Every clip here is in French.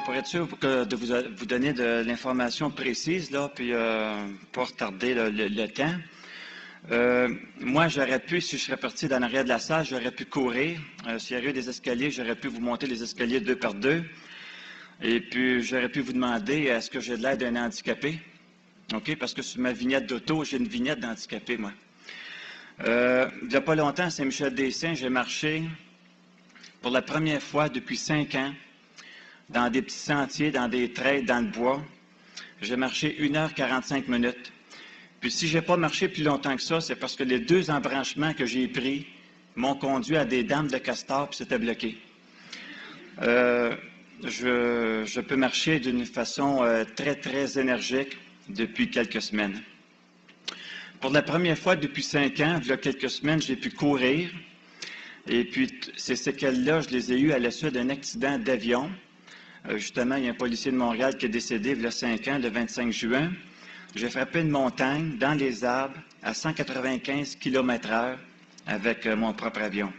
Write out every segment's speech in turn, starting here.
pour être sûr de vous donner de l'information précise, là, puis pas retarder le temps. Moi, j'aurais pu, si je serais parti dans l'arrière de la salle, j'aurais pu courir. S'il y avait eu des escaliers, j'aurais pu vous monter les escaliers 2 par 2. Et puis, j'aurais pu vous demander, est-ce que j'ai de l'aide d'un handicapé? OK? Parce que sur ma vignette d'auto, j'ai une vignette d'handicapé, moi. Il n'y a pas longtemps, à Saint-Michel-des-Saints, j'ai marché pour la première fois depuis 5 ans dans des petits sentiers, dans des trails, dans le bois. J'ai marché 1h45 minutes. Puis si je n'ai pas marché plus longtemps que ça, c'est parce que les 2 embranchements que j'ai pris m'ont conduit à des dames de castor, puis c'était bloqué. Je peux marcher d'une façon très, très énergique depuis quelques semaines. Pour la première fois depuis 5 ans, il y a quelques semaines, j'ai pu courir. Et puis, ces séquelles-là, je les ai eues à la suite d'un accident d'avion. Justement, il y a un policier de Montréal qui est décédé il y a 5 ans, le 25 juin. J'ai frappé une montagne dans les arbres à 195 km/h avec mon propre avion.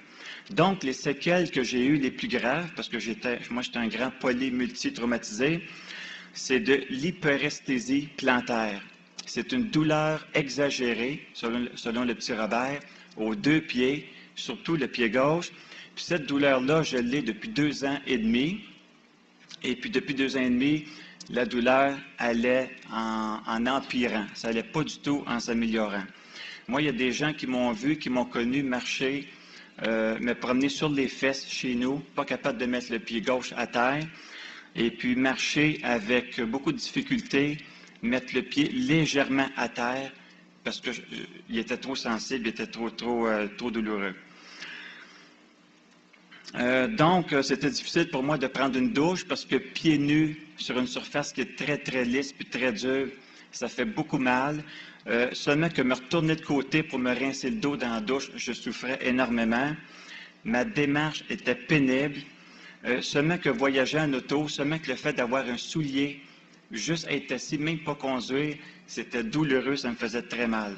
Donc, les séquelles que j'ai eues les plus graves, parce que moi, j'étais un grand polymultitraumatisé, c'est de l'hyperesthésie plantaire. C'est une douleur exagérée, selon le petit Robert, aux 2 pieds, surtout le pied gauche. Puis cette douleur-là, je l'ai depuis 2 ans et demi. Et puis depuis 2 ans et demi, la douleur allait en empirant. Ça n'allait pas du tout en s'améliorant. Moi, il y a des gens qui m'ont vu, qui m'ont connu marcher, me promener sur les fesses chez nous, pas capable de mettre le pied gauche à terre, et puis marcher avec beaucoup de difficulté, mettre le pied légèrement à terre, parce qu'il était trop sensible, il était trop douloureux. Donc, c'était difficile pour moi de prendre une douche parce que pieds nus sur une surface qui est très, très lisse puis très dure, ça fait beaucoup mal. Seulement que me retourner de côté pour me rincer le dos dans la douche, je souffrais énormément. Ma démarche était pénible. Seulement que voyager en auto, seulement que le fait d'avoir un soulier, juste être assis, même pas conduire, c'était douloureux, ça me faisait très mal.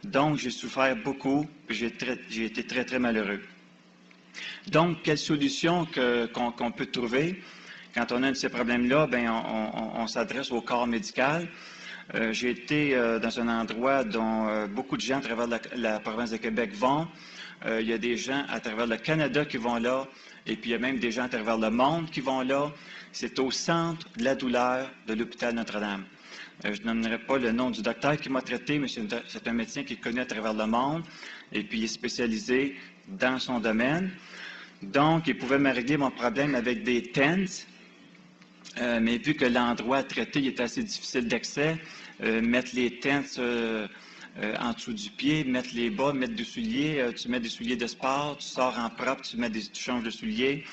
Donc, j'ai souffert beaucoup, puis j'ai été très, très malheureux. Donc, quelle solution qu'on peut trouver? Quand on a un de ces problèmes-là, bien, on s'adresse au corps médical. J'ai été dans un endroit dont beaucoup de gens à travers la province de Québec vont. Il y a des gens à travers le Canada qui vont là, et puis il y a même des gens à travers le monde qui vont là. C'est au centre de la douleur de l'hôpital Notre-Dame. Je ne nommerai pas le nom du docteur qui m'a traité, mais c'est un médecin qui est connu à travers le monde, et puis il est spécialisé dans son domaine. Donc, il pouvait me régler mon problème avec des tents, mais vu que l'endroit traité est assez difficile d'accès, mettre les tents en dessous du pied, mettre les bas, mettre des souliers, tu mets des souliers de sport, tu sors en propre, tu changes de souliers,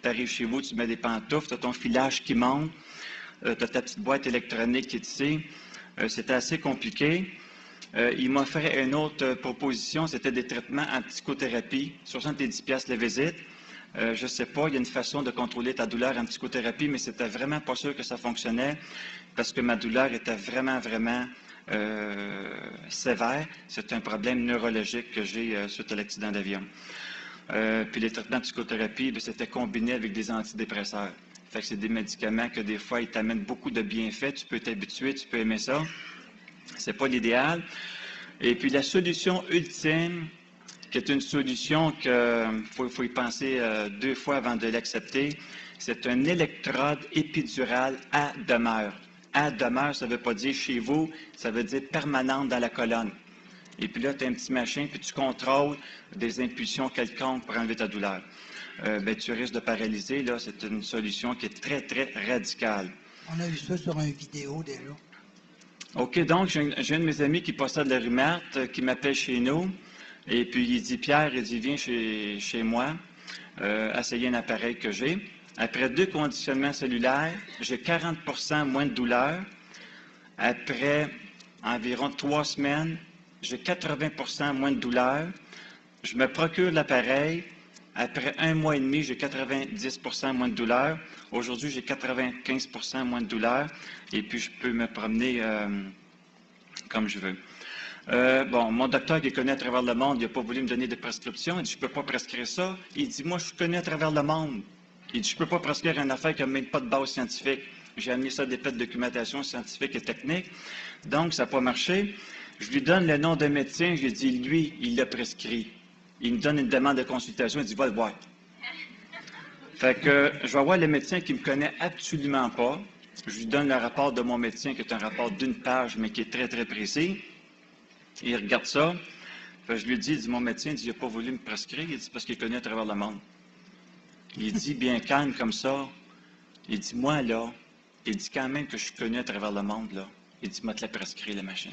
tu arrives chez vous, tu mets des pantoufles, tu as ton filage qui monte, tu as ta petite boîte électronique qui est ici. C'était assez compliqué. Il m'a fait une autre proposition, c'était des traitements en psychothérapie, 70$ la visite. Je ne sais pas, il y a une façon de contrôler ta douleur en psychothérapie, mais c'était vraiment pas sûr que ça fonctionnait parce que ma douleur était vraiment, vraiment sévère. C'est un problème neurologique que j'ai suite à l'accident d'avion. Puis les traitements de psychothérapie, c'était combiné avec des antidépresseurs. Fait que c'est des médicaments que des fois, ils t'amènent beaucoup de bienfaits. Tu peux t'habituer, tu peux aimer ça. C'est pas l'idéal. Et puis la solution ultime, qui est une solution qu'il faut y penser 2 fois avant de l'accepter, c'est une électrode épidurale à demeure. À demeure, ça ne veut pas dire chez vous, ça veut dire permanente dans la colonne. Et puis là, tu as un petit machin, puis tu contrôles des impulsions quelconques pour enlever ta douleur. Tu risques de paralyser. Là, c'est une solution qui est très, très radicale. On a vu ça sur une vidéo déjà. OK, donc j'ai un de mes amis qui possède la rhumate, qui m'appelle chez nous. Et puis, il dit, Pierre, il dit, viens chez moi, essayer un appareil que j'ai. Après 2 conditionnements cellulaires, j'ai 40% moins de douleur. Après environ 3 semaines, j'ai 80% moins de douleur. Je me procure l'appareil. Après 1 mois et demi, j'ai 90% moins de douleur. Aujourd'hui, j'ai 95% moins de douleur. Et puis, je peux me promener comme je veux. Mon docteur qui est connu à travers le monde, il n'a pas voulu me donner de prescription. Il dit, je ne peux pas prescrire ça. Il dit, moi, je suis connu à travers le monde. Il dit, je ne peux pas prescrire une affaire qui n'a même pas de base scientifique. J'ai amené ça des faits de documentation scientifique et technique. Donc, ça n'a pas marché. Je lui donne le nom d'un médecin. Je lui dis, lui, il l'a prescrit. Il me donne une demande de consultation. Il dit, va le voir. Fait que je vais voir le médecin qui ne me connaît absolument pas. Je lui donne le rapport de mon médecin, qui est un rapport d'une page, mais qui est très, très précis. Il regarde ça. Fait que je lui dis, mon médecin, il n'a pas voulu me prescrire. Il dit, parce qu'il connaît à travers le monde. Il dit, bien calme comme ça. Il dit, moi, là, il dit quand même que je suis connu à travers le monde, là. Il dit, moi, te la prescrit, la machine.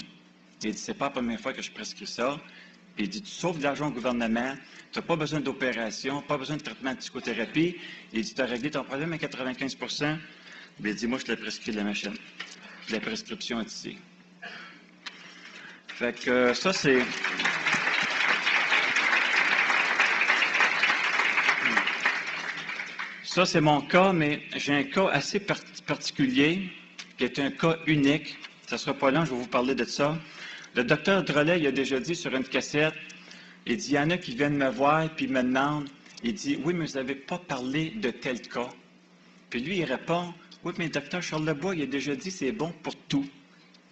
Il dit, c'est pas la première fois que je prescris ça. Puis il dit, tu sauves de l'argent au gouvernement, tu n'as pas besoin d'opération, pas besoin de traitement de psychothérapie. Il dit, tu as réglé ton problème à 95 %. Puis il dit, moi, je te la prescris de la machine. La prescription est ici. Fait que ça, c'est... Ça, c'est mon cas, mais j'ai un cas assez particulier, qui est un cas unique. Ça ne sera pas long, je vais vous parler de ça. Le docteur Drolet, il a déjà dit sur une cassette, il dit, il y en a qui viennent me voir, puis me demandent, il dit, oui, mais vous n'avez pas parlé de tel cas. Puis lui, il répond, oui, mais le docteur Charles Lebois, il a déjà dit, c'est bon pour tout.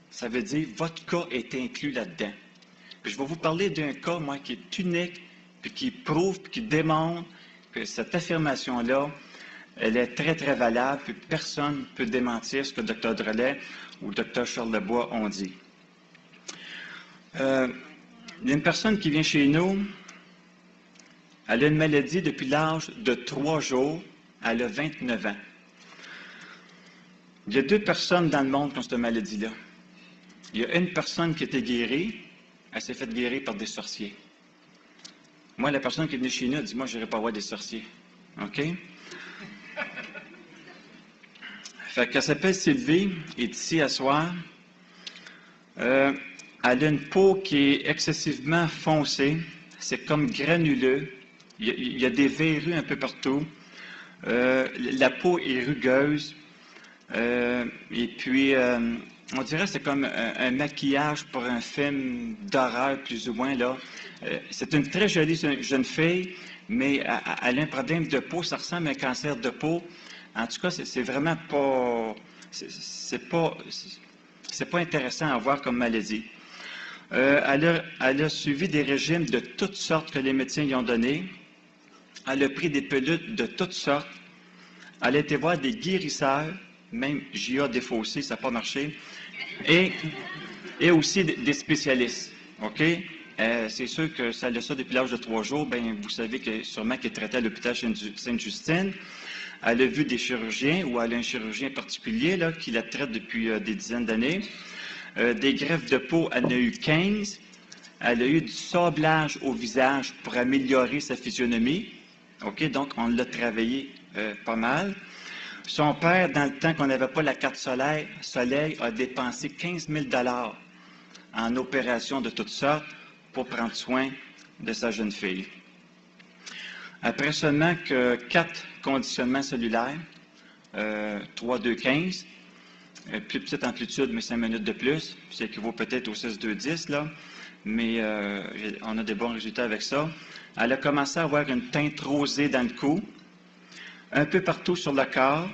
Ça veut dire, votre cas est inclus là-dedans. Puis je vais vous parler d'un cas, moi, qui est unique, puis qui prouve, puis qui démontre que cette affirmation-là, elle est très, très valable, puis personne ne peut démentir ce que le docteur Drolet ou le docteur Charles Lebois ont dit. Il y a une personne qui vient chez nous, elle a une maladie depuis l'âge de 3 jours, elle a 29 ans. Il y a 2 personnes dans le monde qui ont cette maladie-là. Il y a une personne qui était guérie, elle s'est faite guérir par des sorciers. Moi, la personne qui est venue chez nous, elle dit, moi, je n'irai pas voir des sorciers. OK? Fait qu'elle s'appelle Sylvie, elle est ici à soir. Elle a une peau qui est excessivement foncée, c'est comme granuleux. Il y a des verrues un peu partout. La peau est rugueuse. Et puis, on dirait que c'est comme un maquillage pour un film d'horreur, plus ou moins, là. C'est une très jolie jeune fille, mais elle a un problème de peau. Ça ressemble à un cancer de peau. En tout cas, c'est vraiment pas... C'est pas intéressant à voir comme maladie. Elle a suivi des régimes de toutes sortes que les médecins lui ont donnés. Elle a pris des pilules de toutes sortes. Elle a été voir des guérisseurs, même J.A. Desfossés, ça n'a pas marché, et aussi des spécialistes. OK? C'est sûr que ça a ça depuis l'âge de 3 jours. Bien, vous savez que sûrement qu'elle est traitée à l'hôpital Sainte-Justine. Elle a vu des chirurgiens, ou elle a un chirurgien particulier là, qui la traite depuis des dizaines d'années. Des greffes de peau, elle en a eu 15. Elle a eu du sablage au visage pour améliorer sa physionomie. OK? Donc, on l'a travaillé pas mal. Son père, dans le temps qu'on n'avait pas la carte soleil, a dépensé 15 000 $ en opérations de toutes sortes pour prendre soin de sa jeune fille. Après seulement que 4 conditionnements cellulaires, 3, 2, 15, plus petite amplitude, mais 5 minutes de plus, ça équivaut peut-être au 6, 2, 10, là, mais on a des bons résultats avec ça. Elle a commencé à avoir une teinte rosée dans le cou, un peu partout sur le corps.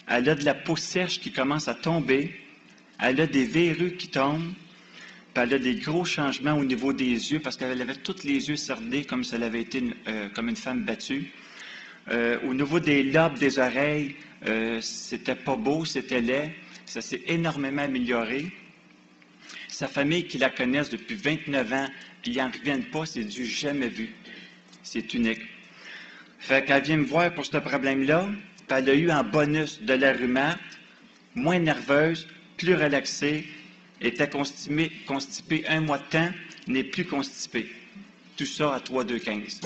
Elle a de la peau sèche qui commence à tomber. Elle a des verrues qui tombent. Puis elle a des gros changements au niveau des yeux parce qu'elle avait tous les yeux cernés comme si elle avait été comme une femme battue. Au niveau des lobes des oreilles, c'était pas beau, c'était laid. Ça s'est énormément amélioré. Sa famille qui la connaissent depuis 29 ans, puis ils n'en reviennent pas, c'est du jamais vu. C'est unique. Fait qu'elle vient me voir pour ce problème-là, puis elle a eu en bonus de la rhumate, moins nerveuse, plus relaxée, était constipée 1 mois de temps, n'est plus constipée. Tout ça à 3, 2, 15.